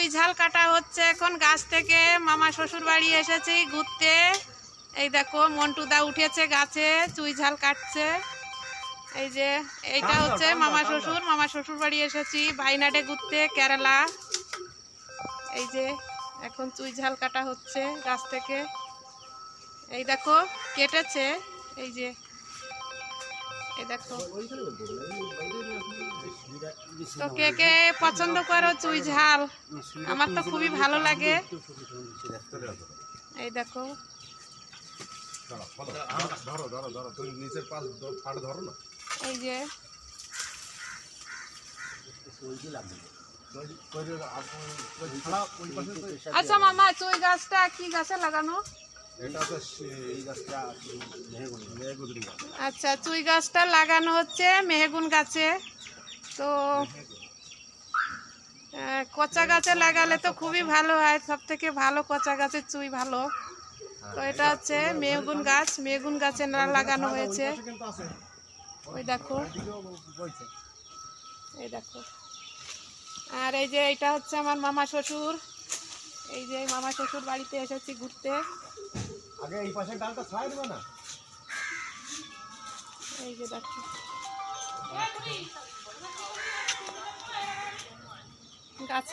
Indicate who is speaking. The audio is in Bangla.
Speaker 1: চুই ঝাল কাটা হচ্ছে এখন গাছ থেকে। মামা শ্বশুর বাড়ি এসেছি ঘুরতে। এই দেখো মন্টুদা উঠেছে গাছে, চুই ঝাল কাটছে। এই যে এইটা হচ্ছে মামা শ্বশুর বাড়ি এসেছি ভাইনাডে ঘুরতে, কেরালা। এই যে এখন চুই ঝাল কাটা হচ্ছে গাছ থেকে। এই দেখো কেটেছে, এই যে এই দেখো। তো কে কে পছন্দ করো চুই ঝাল? আমার তো খুবই ভালো লাগে। এই দেখো এই যে আচ্ছা মামা, চুই গাছটা কি গাছে লাগানো? আচ্ছা, চুই গাছটা লাগানো হচ্ছে মেহগুন গাছে। তো কচা গাছে লাগালে তো খুবই ভালো হয়, সব থেকে ভালো কচা গাছের চুই ভালো। তো এটা হচ্ছে মেহগুন গাছ, মেহগুন গাছে না লাগানো হয়েছে। ওই দেখো, এই দেখো। আর এই যে এটা হচ্ছে আমার মামা শ্বশুর। এই যে মামা শ্বশুর বাড়িতে এসেছি ঘুরতে।
Speaker 2: আগে এই পাশে ডালটা ছাড়াই দেবে না?
Speaker 1: এই যে দেখো গাছে